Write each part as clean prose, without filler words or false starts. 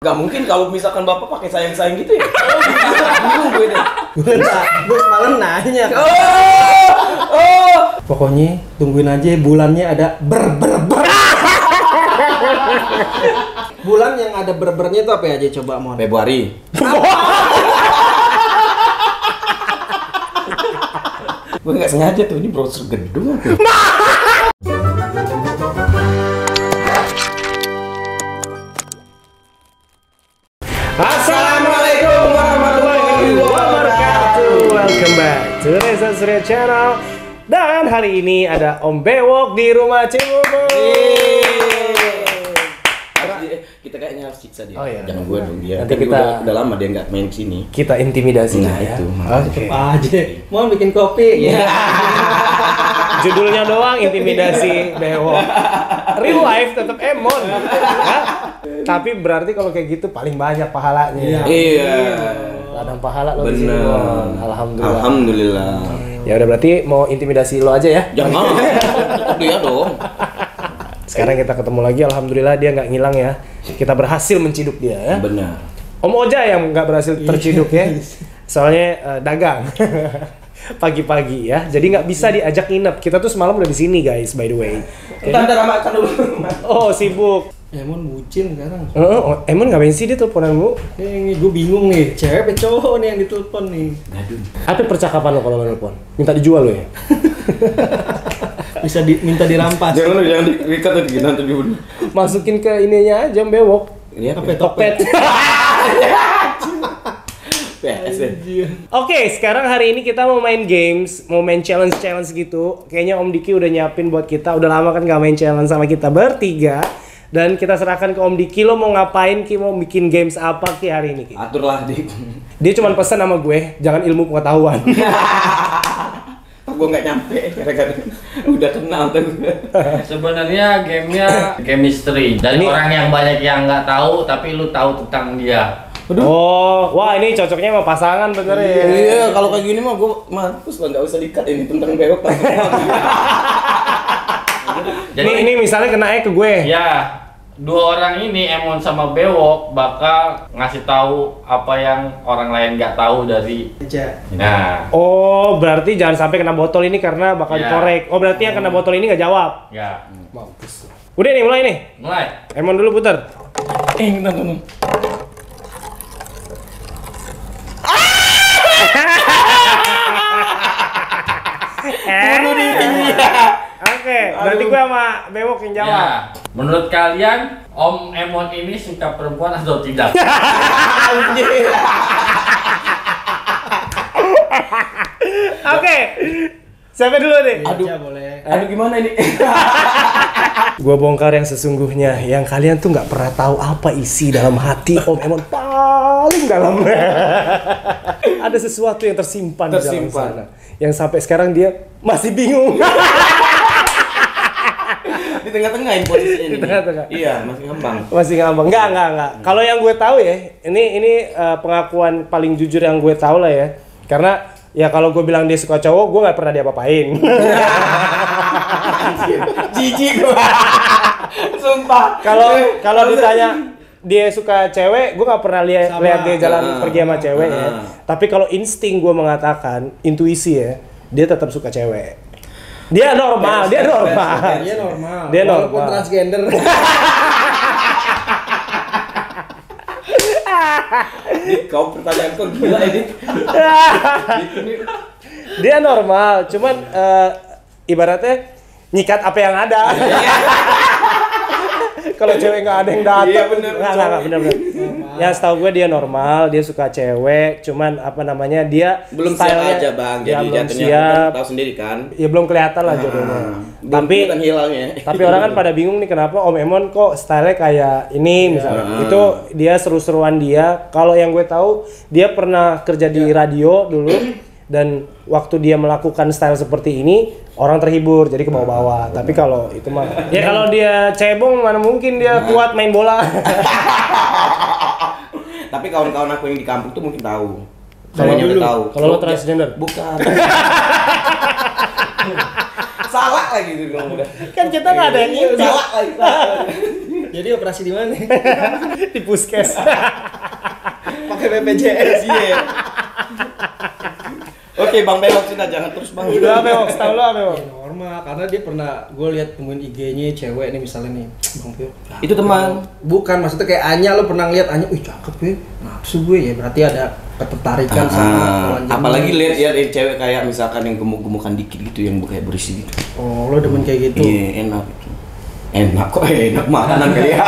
Gak mungkin kalau misalkan bapak pakai sayang-sayang gitu ya. Bingung gue deh. Gue semalam nanya. Pokoknya tungguin aja bulannya ada ber. Bulan yang ada berbernya itu apa aja coba Mon? Februari. Gue nggak sengaja tuh, ini browser gedung tuh. Assalamualaikum warahmatullahi wabarakatuh. Welcome back to Reza Surya Channel. Dan hari ini ada Om Bewok di rumah Cibubur. Kita kayaknya harus siksa dia. Oh, iya. Jangan gue dong dia. Nanti Kan kita udah lama dia nggak main sini. Kita intimidasi Nah, ya. itu. Oke. Aja. Mon bikin kopi. Iya. Judulnya doang intimidasi Bewok. Real life tetap Emon. Ya? Tapi berarti kalau kayak gitu paling banyak pahalanya. Iya. Ladang pahala lo di sini. Bener. Mon. Alhamdulillah. Alhamdulillah. Ya udah berarti mau intimidasi lo aja ya. Jangan. Dia dong. Sekarang kita ketemu lagi, alhamdulillah dia nggak ngilang ya. Kita berhasil menciduk dia ya. Benar. Om Oja yang nggak berhasil terciduk ya. Soalnya dagang pagi-pagi ya. Jadi nggak bisa diajak nginep. Kita tuh semalam udah di sini guys, by the way. Ntar makan dulu. Oh sibuk. Emon bucin sekarang. Emang ngapain sih dia teleponan bu? Ini gue bingung nih, cewek apa cowok nih yang ditelepon nih? Aduh. Apa percakapan lo kalau nelpon? Minta dijual lo ya? Bisa minta dirampas. Jangan diikat tadi nanti dulu. Masukin ke ininya aja Bewok. Ini apa? Tokped. Oke, sekarang hari ini kita mau main games, mau main challenge gitu. Kayaknya Om Diki udah nyiapin buat kita. Udah lama kan gak main challenge sama kita bertiga. Dan kita serahkan ke Om Diki, lo mau ngapain Ki? Mau bikin games apa Ki hari ini Ki? Aturlah Dik. Dia cuma pesan sama gue, jangan ilmu pengetahuan. Gue nggak nyampe gara-gara udah kenal tuh. Sebenarnya gamenya chemistry dari orang yang banyak yang nggak tahu tapi lu tahu tentang dia. Oh, wah ini cocoknya sama pasangan bener ya. Iya, kalau kayak gini mah gue mampus lah, nggak usah dikat ini tentang bewok. Jadi ini misalnya kena ke gue. ya, dua orang ini Emon sama Bewok bakal ngasih tahu apa yang orang lain nggak tahu dari. Nah, Oh, berarti jangan sampai kena botol ini karena bakal Ya. dikorek. Oh, berarti yang kena botol ini nggak jawab. ya, Mampus. Udah nih, mulai nih. mulai. Emon dulu putar. Nonton. Oke, berarti gue sama Bewok yang jawab. Ya, menurut kalian Om Emon ini suka perempuan atau tidak? Oke. Siapa dulu nih? Aduh, boleh. aduh gimana ini? Gua bongkar yang sesungguhnya, yang kalian tuh nggak pernah tahu apa isi dalam hati Om Emon paling dalam. Ada sesuatu yang tersimpan di dalam sana, yang sampai sekarang dia masih bingung. Di tengah-tengah ini posisinya ini. Di tengah-tengah. Iya, masih ngambang. Masih ngambang. Enggak. Kalau yang gue tahu ya, ini pengakuan paling jujur yang gue tahu lah ya. Karena ya kalau gue bilang dia suka cowok, gue nggak pernah diapa-apain. Jijik gua. Sumpah. Kalau ditanya dia suka cewek, gue nggak pernah lihat dia jalan pergi sama cewek ya. Tapi kalau insting gue mengatakan, intuisi ya, dia tetap suka cewek. Dia normal. Walaupun transgender. Kau pertanyaan kau gila ini. Dia normal, cuman ibaratnya nyikat apa yang ada. Kalau cewek nggak ada yang datang. Iya bener. Nggak bener. Ya setahu gue dia normal, dia suka cewek, cuman apa namanya dia Belum siap stylenya- aja bang, ya, jadi belum jatuhnya siap. tahu sendiri kan. Ya belum kelihatan lah jodohnya. Tapi kan hilangnya. tapi orang kan pada bingung nih kenapa Om Emon kok style kayak ini misalnya. Itu dia seru-seruan dia. Kalau yang gue tahu dia pernah kerja di radio dulu dan waktu dia melakukan style seperti ini orang terhibur jadi ke bawah-bawah. Tapi kalau itu mah ya kalau dia cebong mana mungkin dia kuat main bola. Tapi kawan-kawan aku yang di kampung tuh mungkin tahu. Kalau Semuanya udah dulu, tahu. kalau lo transgender? Bukan. Salah lagi tuh kalau udah. Kan kita nggak ada yang Salah lagi. Jadi operasi di mana? Di puskes. Pakai BPJS. Iya. Oke, Bang Bewok sudah jangan terus Bang. Lu apa Bewok? Setahu lu apa Bewok? Ya, normal, karena dia pernah gue lihat temuin IG-nya cewek nih misalnya nih, Bang Pio. Itu teman. Bukan, maksudnya kayak Anya, lo pernah lihat Anya, wih cakep ya, nafsu gue ya, berarti ada ketertarikan sama telanjang. Apalagi lihat ya cewek kayak misalkan yang gemuk-gemukan dikit gitu yang kayak berisi gitu. Oh, lo demen kayak gitu? Iya, enak itu. Enak kok, enak makanan kali ya.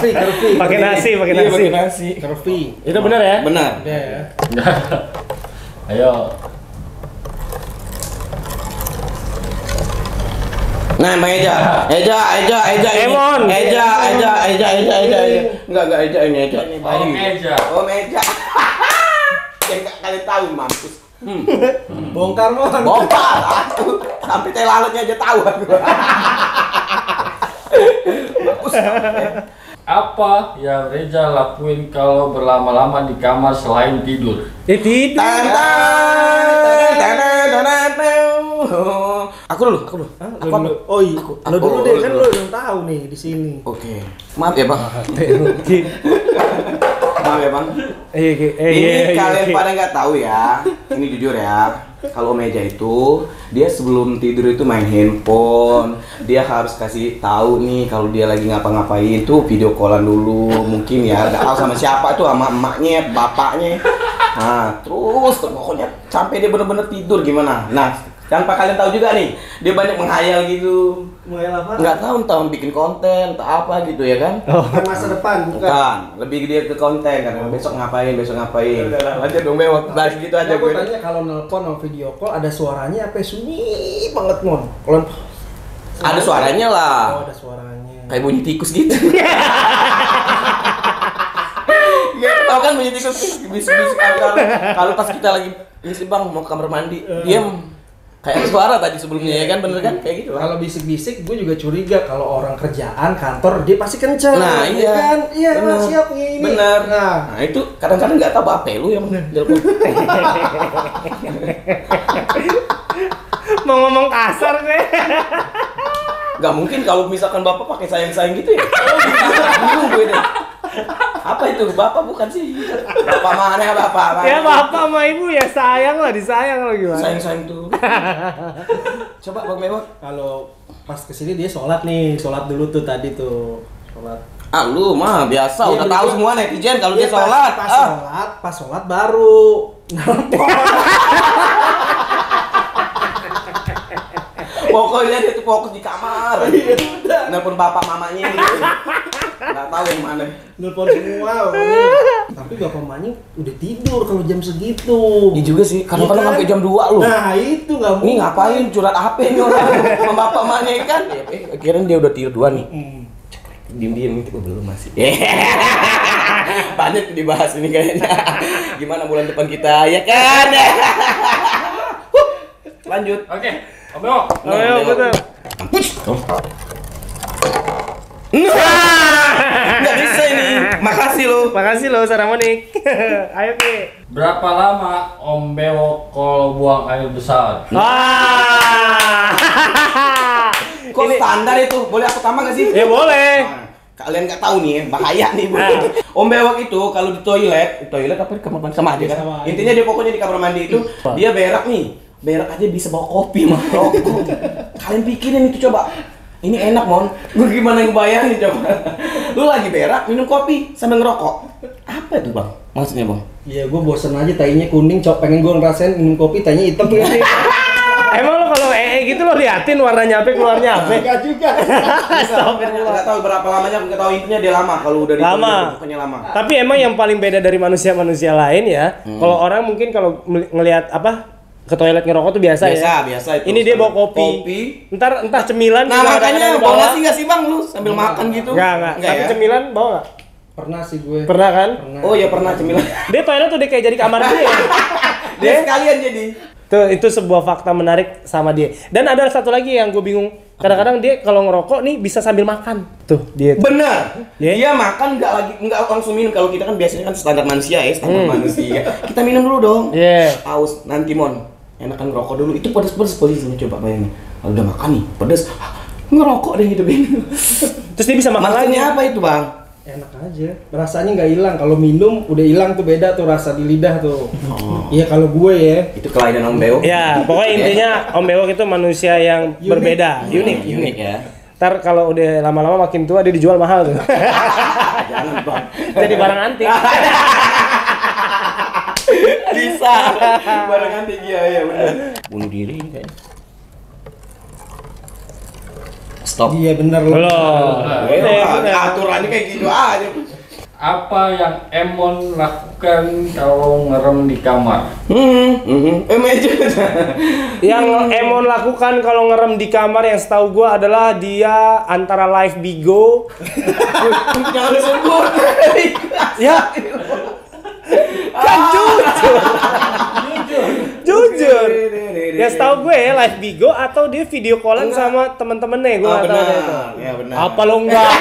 Curvy. Pakai nasi, pakai Iya, nasi. pakai nasi. Curvy. Itu benar ya? Benar. Udah ya. Ayo. Nah, Bang Eja ini. Emon. Eja. Enggak Eja ini Eja. Om Eja. Om Eja. Yang enggak kalian tahu mampus. Bongkar mon. Bongkar. Sampai teh lalatnya aja tahu aku. Mampus. Apa yang Reza lakuin kalau berlama-lama di kamar selain tidur? Tidur. Aku dulu. Aku dulu. Oh iya. Lo dulu deh, kan lo udah tahu nih di sini. Oke. Maaf ya, Bang. Maaf ya, Bang. Ini kalian pada nggak tahu ya. Ini jujur ya. Kalau Meja itu dia sebelum tidur itu main handphone. Dia harus kasih tahu nih kalau dia lagi ngapa-ngapain tuh video callan dulu. Mungkin ya nggak tahu sama siapa tuh, sama emaknya, bapaknya. Nah, terus pokoknya sampai dia bener-bener tidur gimana. Nah, tanpa kalian tahu juga nih, dia banyak menghayal gitu. Menghayal apa? Nggak tahu bikin konten, entah apa gitu ya kan? Bukan masa depan, bukan. Bukan, lebih dia ke konten kan. Besok ngapain? Lanjut dong Bewok, bahas gitu aja Gue gue. tanya kalau nelpon atau video call ada suaranya apa sunyi banget mon. Kalau Ada suaranya lah. Oh, ada suaranya. Kayak bunyi tikus gitu. Gak tau kan bunyi tikus bisik-bisik kalau pas kita lagi ngisi Bang mau ke kamar mandi, diam. Kayak suara tadi sebelumnya ya kan, bener kan? Kayak gitu lah. Kalau bisik-bisik gue juga curiga kalau orang kerjaan kantor dia pasti kenceng. Nah, iya. Kan? Iya, Bener. siap ini. Bener. Nah, Nah, itu kadang-kadang nggak tahu apa lu yang telepon. Mau ngomong kasar gue. Gak mungkin kalau misalkan bapak pakai sayang-sayang gitu ya. Bingung gue deh. Apa itu? Bapak bukan sih. Bapak mana? Ya bapak sama ibu ya sayang lah, disayang lah gimana. Sayang-sayang tuh. Coba Bang Bewok. kalau pas kesini dia sholat dulu tuh tadi tuh. Sholat. Ah lu mah biasa, Iya, udah dia tahu bilang- semua netizen kalau Iya, dia sholat. Pas sholat baru nelpon. Pokoknya dia tuh fokus di kamar. Nelpon bapak mamanya gitu. Nggak tahu yang mana. Nelpon semua pokoknya. Tapi bapak mamanya udah tidur kalau jam segitu. Ini juga sih, kadang-kadang Iya kan? sampai jam 2 lu. Nah itu nggak Ini mungkin. ngapain curhat HP nih orang sama bapak mamanya kan? Kirain dia udah tidur duluan nih. Diem-diem itu belum masih. Banyak dibahas ini kayaknya. Gimana bulan depan kita ya kan? Lanjut. Oke, Om Bewok. Ayo betul. Mampus. Nggak bisa ini. Makasih lo. Makasih loh Saramonik. Ayo Ki. Berapa lama Om Bewok kalau buang air besar? Kok standar itu? Boleh aku tambah nggak sih? Ya boleh. Nah, kalian nggak tahu nih ya, bahaya nih Bu. Om Bewok itu kalau di toilet apa di kamar mandi sama aja kan? Sama aja. Intinya dia pokoknya di kamar mandi itu dia berak nih. Berak aja bisa bawa kopi mah rokok. Kalian pikirin itu coba. Ini enak mon. Gue gimana ngebayangin coba. Lu lagi berak minum kopi sambil ngerokok. Apa itu bang? Maksudnya bang? Iya, gue bosen aja tainya kuning, pengen gue ngerasain minum kopi tainya hitam gitu. Emang lo kalau gitu lo liatin warnanya apa keluarnya apa? Enggak juga. Nggak tahu berapa lamanya, nggak tahu intinya dia lama kalau udah di Lama. toilet, pokoknya lama. Tapi emang yang paling beda dari manusia-manusia lain ya, kalau orang mungkin kalau ngelihat apa ke toilet ngerokok tuh biasa ya. Biasa itu. Ini dia bawa kopi. Entah cemilan. Nah juga makanya kadang-kadang bawa sih nggak sih bang lu sambil makan gitu? Enggak. Tapi ya? cemilan bawa nggak? Pernah sih gue. Pernah kan? Oh ya pernah cemilan. Dia toilet tuh dia kayak jadi kamar dia. Dia sekalian jadi. Tuh itu sebuah fakta menarik sama dia. Dan ada satu lagi yang gue bingung. Kadang-kadang dia kalau ngerokok nih bisa sambil makan. Tuh dia. Bener. Yeah. Dia makan nggak langsung minum. Kalau kita kan biasanya kan standar manusia ya, standar manusia. Kita minum dulu dong. Iya. Aus nanti mon. Enakan ngerokok dulu. Itu pedes polisi coba bayangin. Kalau udah makan nih pedes. ngerokok deh hidup ini. Terus dia bisa makan lagi. Maksudnya apa itu bang? Enak aja, rasanya nggak hilang. Kalau minum udah hilang tuh, beda tuh rasa di lidah tuh. Iya kalau gue ya. Itu kelainan Om Beo. Ya, pokoknya intinya Om Bewok itu manusia yang berbeda, unik. Ya. Ntar kalau udah lama-lama makin tua dia dijual mahal tuh. Jangan bang. Jadi barang antik. Bisa. Barang antik ya benar. Bunuh diri kayaknya. Stop. Iya bener loh. Belum. Aturannya kayak gitu aja. Apa yang Emon lakukan kalau ngerem di kamar? Meja. Yang Emon lakukan kalau ngerem di kamar yang setahu gua adalah dia antara live Bigo. Jangan disebut. Ya. Kan jujur. Ya setahu gue ya live Bigo atau dia video callan sama temen-temennya, gue nggak tahu deh itu. Ya benar. Apa lo enggak?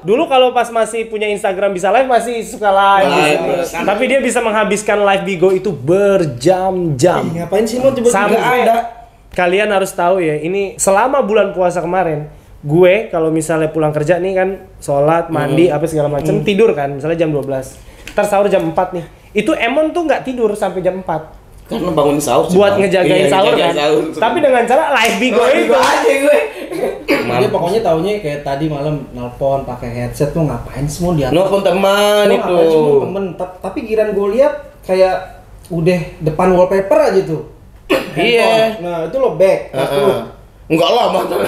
Dulu kalau pas masih punya Instagram bisa live masih suka live. Gitu. Tapi dia bisa menghabiskan live Bigo itu berjam-jam. Ngapain sih mau coba Sampai ada? Kalian harus tahu ya, ini selama bulan puasa kemarin, gue kalau misalnya pulang kerja nih kan, sholat, mandi, apa segala macam, tidur kan, misalnya jam 12. Ntar sahur jam 4 nih. Itu Emon tuh nggak tidur sampai jam 4. Karena bangun sahur Buat ngejagain sahur kan. Tapi dengan cara live Bigo itu. aja gue. Dia pokoknya taunya kayak tadi malam nelpon pakai headset tuh ngapain semua dia. Nelpon teman Lu itu. ngapain semua temen. Tapi giran gue lihat kayak udah depan wallpaper aja tuh. Iya. Nah itu lo back. Enggak lah, mantan.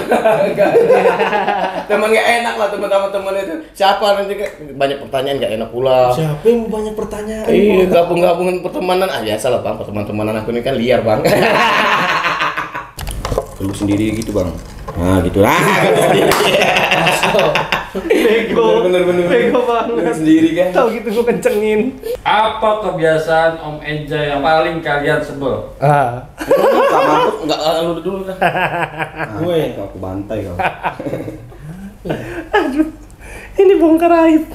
Teman gak enak lah teman-teman itu. Siapa nanti banyak pertanyaan gak enak pula. Siapa yang banyak pertanyaan? Iya, gabung-gabungan pertemanan. Biasa lah bang, pertemanan aku ini kan liar bang. Lu sendiri gitu bang. Nah gitu lah. Bego. Bener. Bego banget. Lu sendiri kan. Tahu gitu gue kencengin. Apa kebiasaan Om Eja yang paling kalian sebel? Gak mabuk, enggak lu dulu kan. Gue. Aku bantai kau. Aduh. Ini bongkar aib.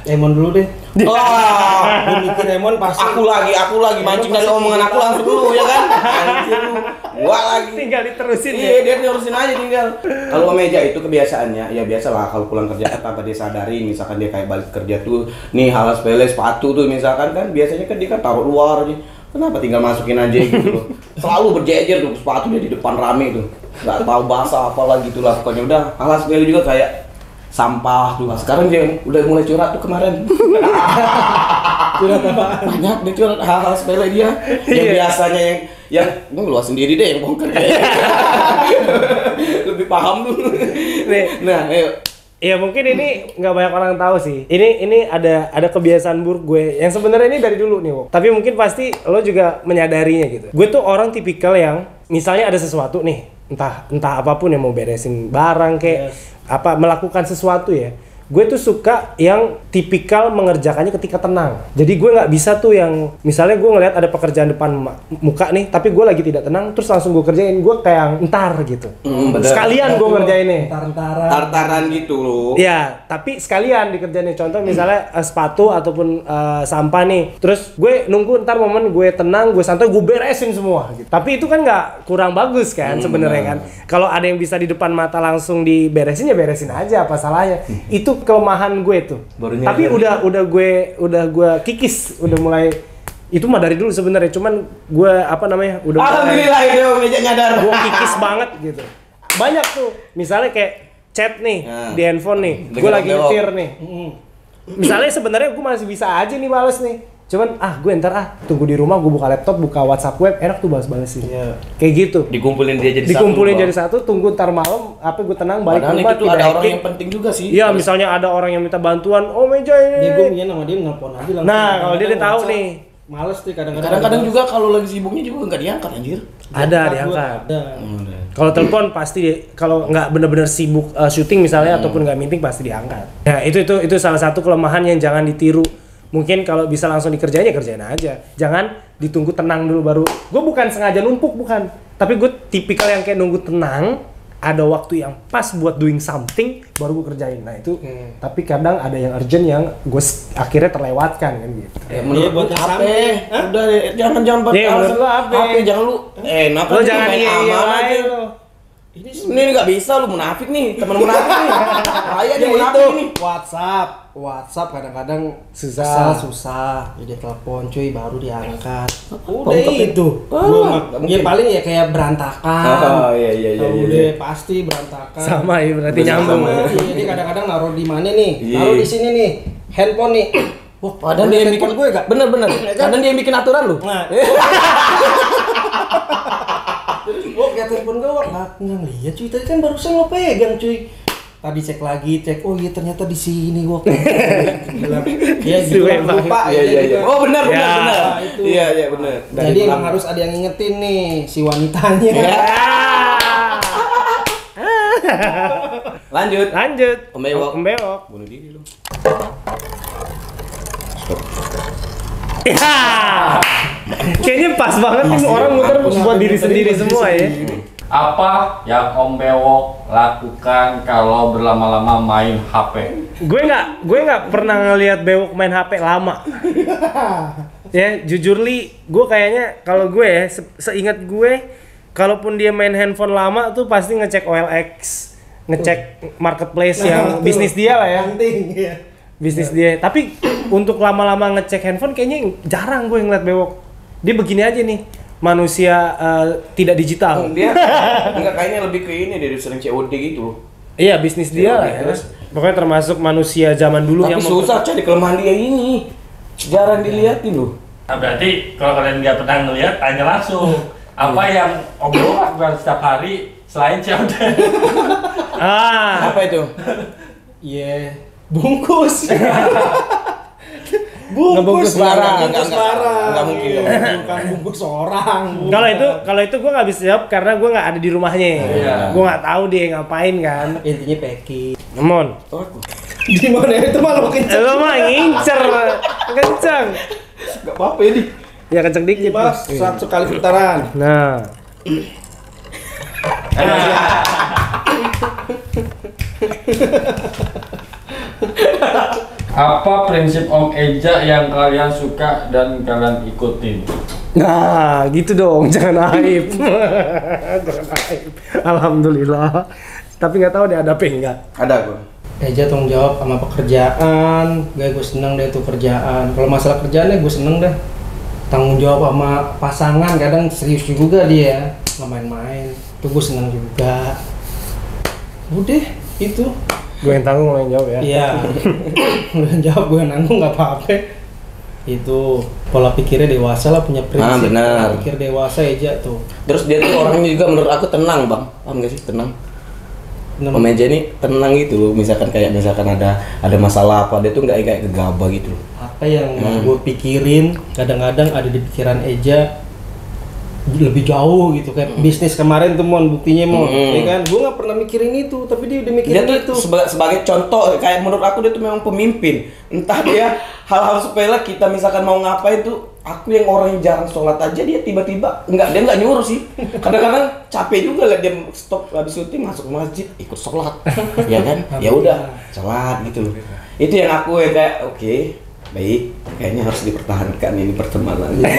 Emon dulu deh. Wah, Gue mikir Emon pasti. aku lagi mancing dari omongan aku langsung dulu ya kan. Anjir lu. Gua lagi. Tinggal diterusin Iya, ya. dia terusin aja tinggal. Kalau meja itu kebiasaannya, ya biasalah kalau pulang kerja tanpa dia sadari, misalkan dia kayak balik kerja tuh, nih hal sepele sepatu tuh misalkan kan biasanya kan dia kan taruh luar aja. Kenapa tinggal masukin aja gitu loh. Selalu berjejer tuh sepatu dia di depan rame tuh. Enggak tahu basah apalah gitulah pokoknya udah. Hal sepele juga kayak sampah tuh. Sekarang dia udah mulai curhat tuh kemarin. Curhat apaan? Banyak dia curhat hal-hal sepele dia. Yang biasanya yang lu sendiri deh yang bongkar kayak. Lebih paham tuh. Nih. Nah, ayo. Ya mungkin ini nggak banyak orang tahu sih. Ini ada kebiasaan buruk gue yang sebenarnya ini dari dulu nih, Wok. Tapi mungkin pasti lo juga menyadarinya gitu. Gue tuh orang tipikal yang misalnya ada sesuatu nih, entah apapun yang mau beresin barang kayak apa melakukan sesuatu ya. Gue tuh suka yang tipikal mengerjakannya ketika tenang. Jadi gue nggak bisa tuh yang misalnya gue ngeliat ada pekerjaan depan muka nih, tapi gue lagi tidak tenang, terus langsung gue kerjain. Gue kayak entar gitu. Sekalian gue ngerjainnya. Tartaran gitu loh. Ya, tapi sekalian dikerjain. Contoh misalnya sepatu ataupun sampah nih. Terus gue nunggu ntar momen gue tenang, gue santai, gue beresin semua. Gitu. Tapi itu kan nggak kurang bagus kan sebenarnya kan. Kalau ada yang bisa di depan mata langsung diberesin ya beresin aja, apa salahnya? Itu kelemahan gue tuh. Tapi udah gue kikis, udah mulai itu mah dari dulu sebenarnya. Cuman gue udah Alhamdulillah itu meja nyadar. gue kikis banget gitu. Banyak tuh. Misalnya kayak chat nih di handphone nih. Gue lagi nyetir nih. Misalnya sebenarnya gue masih bisa aja nih bales nih. Cuman gue ntar tunggu di rumah, gue buka laptop, buka WhatsApp web, enak tuh balas-balesin. Kayak gitu. Dikumpulin dia jadi satu, tunggu ntar malam, gue tenang balik padahal rumah. Itu ada orang yang penting juga sih. Iya, misalnya ada orang yang minta bantuan, meja ini. Dia gue minta sama dia nelfon aja langsung. Nah, kalau dia udah tahu nih. Males tuh Kadang-kadang juga kalau lagi sibuknya juga nggak diangkat anjir. Ada diangkat. Ada. Kalau telepon pasti kalau nggak benar-benar sibuk syuting misalnya ataupun nggak meeting pasti diangkat. Nah, itu salah satu kelemahan yang jangan ditiru. Mungkin kalau bisa langsung dikerjain ya kerjain aja. Jangan ditunggu tenang dulu baru. Gue bukan sengaja numpuk, bukan. Tapi gue tipikal yang kayak nunggu tenang, ada waktu yang pas buat doing something, baru gue kerjain. Nah itu, tapi kadang ada yang urgent yang gue akhirnya terlewatkan kan gitu. Menurut buat apa? Udah jangan buat menurut lo apa? Jangan lu. Lo jangan iya aja lo. Ini nggak bisa lu munafik nih, teman munafik nih. Bahaya dia munafik nih. WhatsApp kadang-kadang Susah. susah. Jadi telepon cuy baru diangkat. Udah Bangkep itu. nggak mungkin. Ya paling ya kayak berantakan. Oh iya. Udah pasti berantakan. Sama ya berarti Bener, nyambung. sama. Iya, ini kadang-kadang naruh di mana nih? Iya. Naruh di sini nih. Handphone nih. Wah, Padahal dia yang bikin gue gak? Bener. Kadang dia yang bikin aturan lu. Nah. Oh, lihat handphone gue, nggak ngeliat cuy. Tadi kan barusan lo pegang cuy. Tadi cek lagi, oh iya ternyata di sini wok. Gila. Ya gitu lah, lupa. Iya. Oh benar. itu. Iya benar. Jadi emang harus ada yang ngingetin nih si wanitanya. Ya. Lanjut. Om Bewok. Bunuh diri lu. Ya. Kayaknya pas banget nih orang muter buat diri sendiri semua ya. Apa yang Om Bewok lakukan kalau berlama-lama main HP? Gue nggak pernah ngelihat Bewok main HP lama. Ya jujur li, gue kayaknya kalau gue ya seingat gue, kalaupun dia main handphone lama tuh pasti ngecek OLX, ngecek marketplace yang bisnis dia lah ya. Penting ya. Bisnis dia. Tapi untuk lama-lama ngecek handphone kayaknya jarang gue ngeliat Bewok. Dia begini aja nih, manusia tidak digital. Dia enggak kayaknya lebih ke ini dia sering COD gitu. Iya, bisnis dia lah ya. Terus Pokoknya termasuk manusia zaman dulu tapi yang susah cari kelemahan dia ini. Jarang dilihatin loh. Nah, berarti kalau kalian nggak pernah ngeliat, tanya langsung. Apa yang Om Bewok lakukan setiap hari selain COD? Apa itu? Iya, bungkus. Ngebungkus barang. Enggak mungkin. Bukan bungkus orang. Kalau itu gue nggak bisa jawab karena gue nggak ada di rumahnya. Iya. Gue nggak tahu dia ngapain kan. Intinya packing. Mon, Di mana itu malah kenceng. lo mah ngincer, kenceng. Enggak apa-apa ya, Di. Ya kenceng dikit. Bos, 100 kali putaran. Nah, Apa prinsip Om Eja yang kalian suka dan kalian ikutin? nah gitu dong, jangan aib. Jangan aib. Alhamdulillah. Tapi nggak tahu dia ada apa enggak. Ada gua. Eja tanggung jawab sama pekerjaan, gue seneng deh tuh kerjaan. Kalau masalah kerjaannya gue seneng dah. Tanggung jawab sama pasangan, kadang serius juga dia, nggak main-main. Tuh gue seneng juga. Udah, itu. Gue yang tanggung, lo yang jawab ya. Iya. Gue yang jawab, gue yang nanggung nggak apa-apa. Itu pola pikirnya dewasa lah, punya prinsip. Benar. Pola pikir dewasa Eja tuh. Terus dia tuh orangnya juga menurut aku tenang, Bang. Paham gak sih? Tenang. Bener. Om Eja ini tenang gitu loh. Misalkan ada masalah apa, dia tuh nggak kayak gegabah gitu loh. Apa yang gue pikirin kadang-kadang ada di pikiran Eja lebih jauh gitu, kayak bisnis kemarin tuh Mon, buktinya Mon, ya kan? Gue nggak pernah mikirin itu, tapi dia udah Dia mikirin tuh itu. sebagai contoh, kayak menurut aku dia tuh memang pemimpin. Entah dia hal-hal sepele kita misalkan mau ngapain tuh, aku yang orang yang jarang sholat aja dia tiba-tiba dia nggak nyuruh sih. Kadang-kadang capek juga lah dia stop habis syuting masuk masjid ikut sholat, ya kan? Ya udah sholat gitu loh. Itu yang aku yang kayak oke, baik, kayaknya harus dipertahankan ini pertemanannya.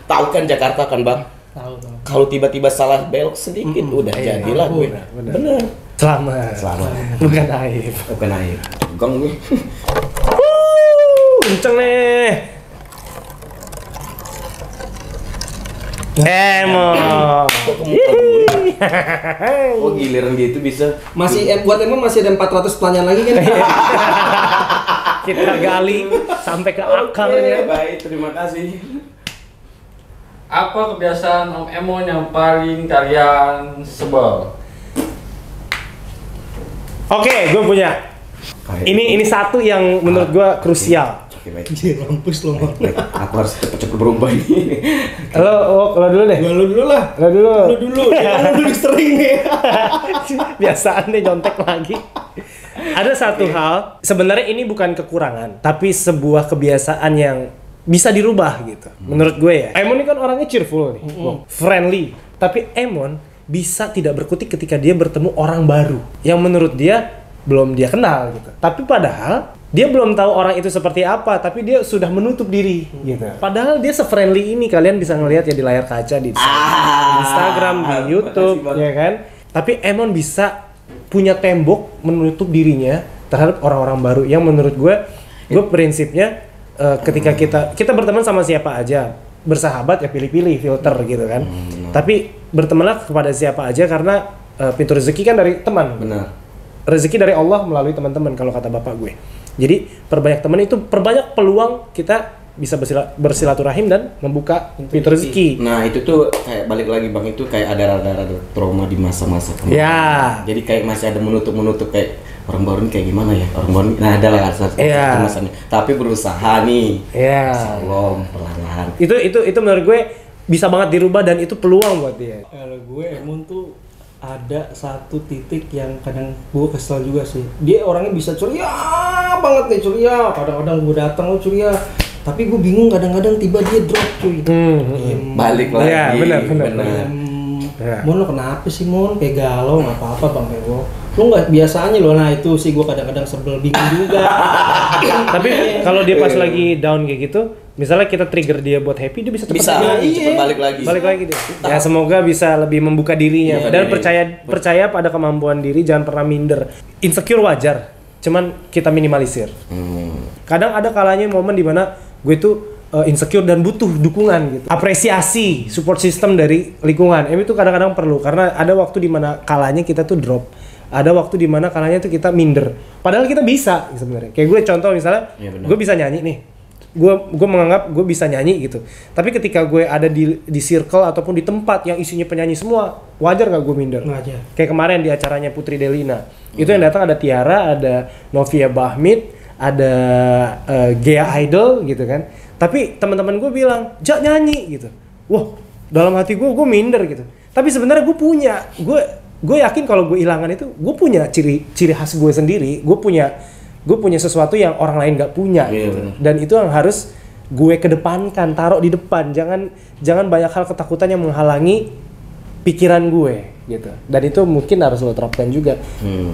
Tahu kan Jakarta kan Bang? Tahu. Kalau tiba-tiba salah belok sedikit udah jadilah gue. Bener. Selamat. Bukan aib. Bukan air. Gong gue. Kenceng nih. Emon. Oh giliran gitu bisa. Masih buat emang masih ada 400 pertanyaan lagi kan? Kita gali sampai ke akarnya. Baik, terima kasih. Apa kebiasaan Om Emon yang paling kalian sebel? Oke, gue punya. Ini satu yang menurut gue krusial. Oke, baik. Mampus lo Mon. Baik, aku harus cepet-cepet berubah ini. Lo dulu deh. Lu dulu lah. Lo dulu. Lu dulu. Lu dulu sering nih. Biasaan deh nyontek lagi. Ada satu hal, sebenarnya ini bukan kekurangan, tapi sebuah kebiasaan yang bisa dirubah gitu. Menurut gue ya. Emon ini kan orangnya cheerful nih, friendly. Tapi Emon bisa tidak berkutik ketika dia bertemu orang baru yang menurut dia belum dia kenal gitu. Tapi padahal Dia belum tahu orang itu seperti apa, tapi dia sudah menutup diri gitu. Padahal dia se-friendly ini, kalian bisa ngelihat ya di layar kaca di Instagram, di YouTube, ya kan. Tapi Emon bisa punya tembok menutup dirinya terhadap orang-orang baru yang menurut gue prinsipnya ketika kita berteman sama siapa aja, bersahabat ya pilih-pilih filter gitu kan. Tapi bertemanlah kepada siapa aja karena pintu rezeki kan dari teman. Benar. Rezeki dari Allah melalui teman-teman kalau kata bapak gue. Jadi perbanyak teman itu perbanyak peluang kita bisa bersilaturahim dan membuka pintu rezeki. Nah itu tuh kayak balik lagi bang, itu kayak ada trauma di masa-masa kemarin. Ya. Jadi kayak masih ada menutup kayak orang baru ini kayak gimana ya, orang baru ini, nah ada lah satu masanya. Tapi berusaha nih. Iya. Salam perlahan. Itu menurut gue bisa banget dirubah dan itu peluang buat dia. Kalau gue Emon tuh ada satu titik yang kadang gue kesel juga sih. Dia orangnya bisa ceria banget nih, ceria. Kadang-kadang gue datang lo ceria. Tapi gue bingung kadang-kadang tiba dia drop cuy. Balik lagi. Iya, benar. Ya. Mon lo kenapa sih Mon? Kayak galau nggak apa-apa bang Ewo. Lo nggak biasanya lo, nah itu sih gue kadang-kadang sebel bingung juga. Tapi kalau dia pas lagi down kayak gitu, misalnya kita trigger dia buat happy, dia bisa cepet balik lagi dia. Ya semoga bisa lebih membuka dirinya dan percaya pada kemampuan diri, jangan pernah minder. Insecure wajar, cuman kita minimalisir. Kadang ada kalanya momen dimana gue tuh insecure dan butuh dukungan gitu, apresiasi, support system dari lingkungan. Itu kadang-kadang perlu karena ada waktu dimana kalanya kita tuh drop, ada waktu dimana kalanya tuh kita minder. Padahal kita bisa sebenarnya. Kayak gue contoh misalnya, gue bisa nyanyi nih. Gue menganggap gue bisa nyanyi gitu. Tapi ketika gue ada di circle ataupun di tempat yang isinya penyanyi semua, wajar gak gue minder? Wajar. Kayak kemarin di acaranya Putri Delina. Itu yang datang ada Tiara, ada Novia Bahmid, ada Gea Idol gitu kan. Tapi teman-teman gue bilang, "Jak nyanyi" gitu. Wah, dalam hati gue minder gitu. Tapi sebenarnya gue punya, gue yakin kalau gue hilangan itu, gue punya ciri khas gue sendiri. Gue punya sesuatu yang orang lain nggak punya gitu. Dan itu yang harus gue kedepankan, taruh di depan. Jangan banyak hal ketakutan yang menghalangi pikiran gue gitu. Dan itu mungkin harus lo terapkan juga.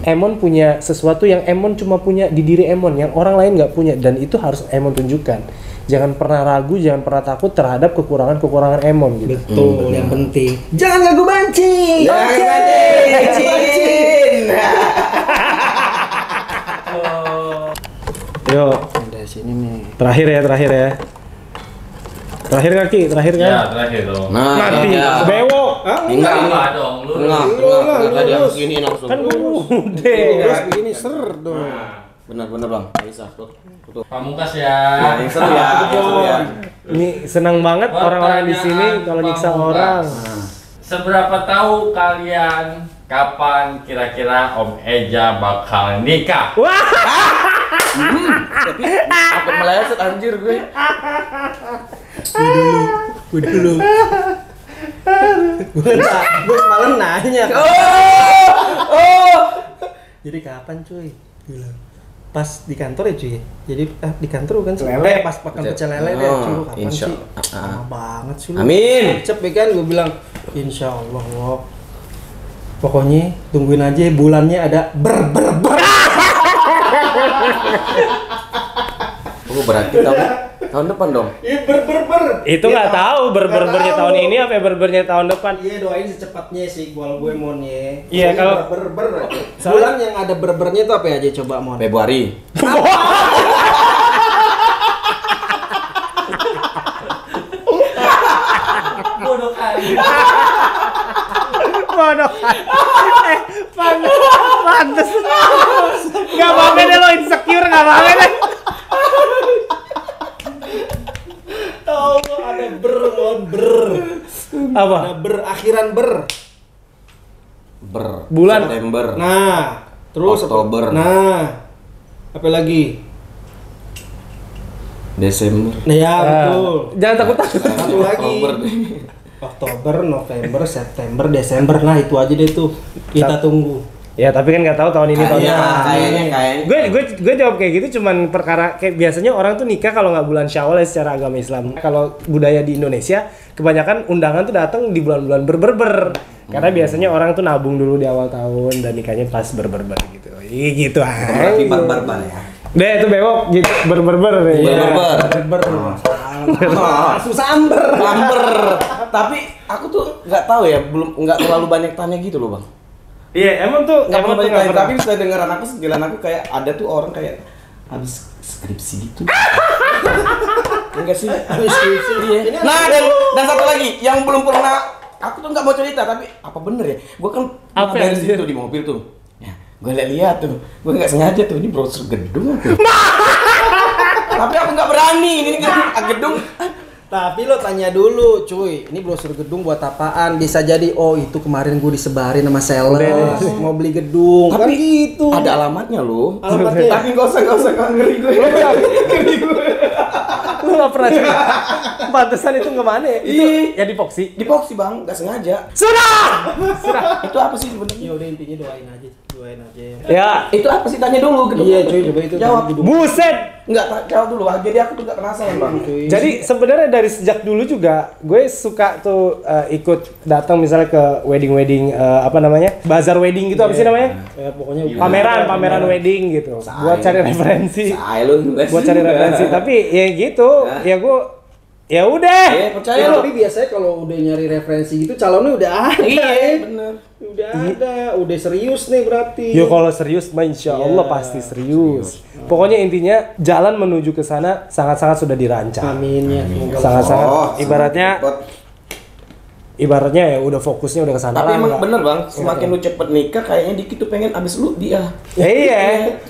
Emon punya sesuatu yang Emon cuma punya di diri Emon, yang orang lain nggak punya, dan itu harus Emon tunjukkan. Jangan pernah ragu, jangan pernah takut terhadap kekurangan Emon gitu. Betul, yang penting jangan gagu mancing. Yo, Dari sini nih. terakhir ya. Terakhir kaki, terakhir kan? Ya, terakhir dong. Nah, Mati, bewok. Enggak dong, lu. Tengah tadi harus gini langsung. Kan gue udah. Terus begini ser dong. Benar bang, bisa tuh. Pamungkas ya. Nah, yang seru ya. Ini senang banget orang-orang di sini kalau nyiksa orang. Seberapa tahu kalian kapan kira-kira Om Eja bakal nikah? Wah, Tapi apa meleset anjir gue. Gue dulu. Gue malam nanya. Jadi kapan cuy? Bilang. Pas di kantor ya cuy. Jadi di kantor kan Lele. pas makan pecel lele deh cuy. Kapan insya sih? Allah. Lama banget sih lu. Amin. Cepet kan gue bilang insya Allah Wok. Pokoknya tungguin aja bulannya ada ber. Oh berarti tahun depan dong. Iya ber. itu nggak tahu berbernya tahun ini apa ya berbernya tahun depan. Iya doain secepatnya sih kalau gue monnya. Iya, kalau- ber. Bulan yang ada berbernya itu apa ya aja coba mon? Februari. Bodoh kali. Bodoh. Pantes. Gak apa-apa deh lo insecure, gak apa-apa deh. Tahu ada ber. Apa? Ada akhiran ber. Bulan. September. Nah, terus Oktober. Nah, apa lagi? Desember. Nah, ya betul. Jangan takut-takut. Satu lagi. Oktober. Oktober, November, September, Desember. Nah, itu aja deh tuh. Kita tunggu. Ya tapi kan nggak tahu tahun ini tahun depan. Kayaknya. Gue jawab kayak gitu cuman perkara kayak biasanya orang tuh nikah kalau nggak bulan Syawal ya secara agama Islam. Kalau budaya di Indonesia kebanyakan undangan tuh datang di bulan-bulan berber. Karena biasanya orang tuh nabung dulu di awal tahun dan nikahnya pas berber gitu. Gitu Berarti barbar ya. Deh itu bewok gitu ber-ber deh. Ber. Langsung samber. Tapi aku tuh nggak tahu ya, nggak terlalu banyak tanya gitu loh bang. Iya, emang tuh Nggak emang terlalu banyak nggak tanya. pernah. Tapi setelah dengaran aku, sejalan aku kayak ada tuh orang kayak habis skripsi gitu. Enggak sih, habis skripsi dia. Nah dan satu lagi yang belum pernah, aku tuh nggak mau cerita tapi apa bener ya? Gue kan Apa dari anjir? situ di mobil tuh. Ya, gue lihat tuh, gue nggak sengaja tuh ini browser gedung tuh. Tapi aku nggak berani, ini gedung. Tapi lo tanya dulu, cuy. Ini brosur gedung buat apaan? Bisa jadi, oh itu kemarin gue disebarin sama sales mau beli gedung. Tapi Kan gitu. ada alamatnya loh. Alamatnya. Tapi nggak usah ngeri gue. Lu nggak pernah cerita. Pantesan itu kemana? Itu ya di Foxy. Di box sih bang, nggak sengaja. Sudah. Itu apa sih sebenarnya? Ya udah intinya doain aja. Ya, Itu apa sih? Tanya dulu gedung. Iya cuy, coba itu Jawab. gedung. buset. Nggak, jawab dulu. Jadi aku tuh nggak penasaran bang. Cuy. Jadi sebenarnya dari sejak dulu juga gue suka tuh ikut datang misalnya ke wedding apa namanya, bazar wedding gitu apa sih namanya, Ya, pokoknya pameran wedding gitu, buat cari referensi, Say lu. buat cari referensi. Tapi ya gitu, ya gue ya udah. Percaya Ya, lu. tapi biasanya kalau udah nyari referensi gitu calonnya udah ada. Iya, bener. Udah ada, udah serius nih berarti. Yo kalau serius mah insya Allah Iya, pasti serius. Pokoknya intinya jalan menuju ke sana sangat-sangat sudah dirancang. Amin ya. Semoga Sangat-sangat Oh, ibaratnya ya udah fokusnya udah ke sana Tapi lah. emang nggak- bener bang, semakin lu cepet nikah kayaknya dikit tuh pengen abis lu dia. Ya iya.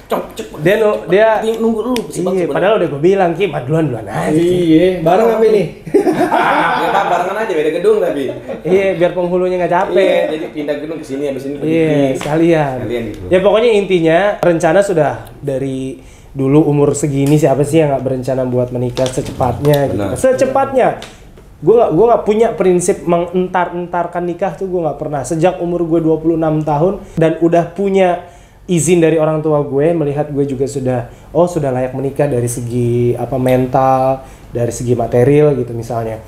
Cepet. Dia nunggu lu sih bang. iya, padahal udah gue bilang Kim, duluan aja. Iya, bareng apa ini? Ya Pak, barengan aja beda gedung tapi. Iya, biar penghulunya nggak capek. Iya, jadi pindah gedung ke sini abis ini pergi. Iya, sekalian. gitu. Ya pokoknya intinya rencana sudah dari dulu umur segini siapa sih yang nggak berencana buat menikah secepatnya gitu. Benar. Secepatnya. Gue nggak punya prinsip mengentar-entarkan nikah tuh, gue nggak pernah. Sejak umur gue 26 tahun dan udah punya izin dari orang tua gue melihat gue juga sudah layak menikah dari segi apa mental, dari segi material gitu misalnya.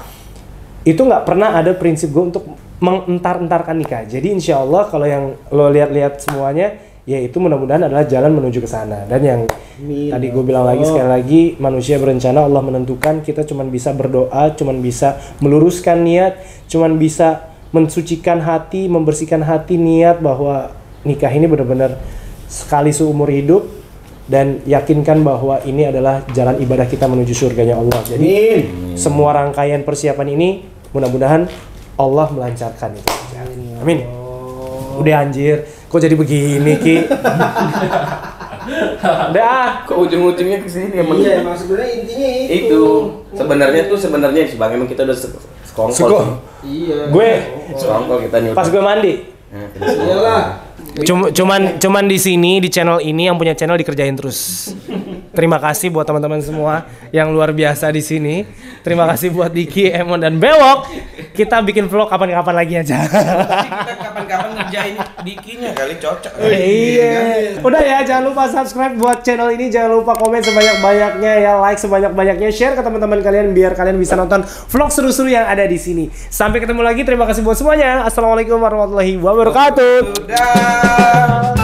Itu nggak pernah ada prinsip gue untuk mengentar-entarkan nikah. Jadi insya Allah kalau yang lo lihat-lihat semuanya, ya itu mudah-mudahan adalah jalan menuju ke sana. Dan yang tadi gue bilang lagi sekali lagi, manusia berencana, Allah menentukan. Kita cuman bisa berdoa, cuman bisa meluruskan niat, cuman bisa mensucikan hati, membersihkan hati, niat bahwa nikah ini benar-benar sekali seumur hidup, dan yakinkan bahwa ini adalah jalan ibadah kita menuju surganya Allah. Jadi semua rangkaian persiapan ini mudah-mudahan Allah melancarkan itu. Amin. Udah anjir, kok jadi begini Ki? Udah. Kok ujung-ujungnya ke sini emang. Iya, emang sebenarnya intinya Itu sebenarnya sih bang, emang kita udah sekongkol. Iya. Gue Sekongkol kita nih. pas gue mandi. Iyalah. Cuman di sini di channel ini yang punya channel dikerjain terus. Terima kasih buat teman-teman semua yang luar biasa di sini. Terima kasih buat Diki, Emon dan Bewok. Kita bikin vlog kapan-kapan lagi aja. Kita kapan-kapan ngerjain Dikinya kali cocok. Iya. Udah ya, jangan lupa subscribe buat channel ini, jangan lupa komen sebanyak-banyaknya ya, like sebanyak-banyaknya, share ke teman-teman kalian biar kalian bisa nonton vlog seru-seru yang ada di sini. Sampai ketemu lagi, terima kasih buat semuanya. Assalamualaikum warahmatullahi wabarakatuh. Udah.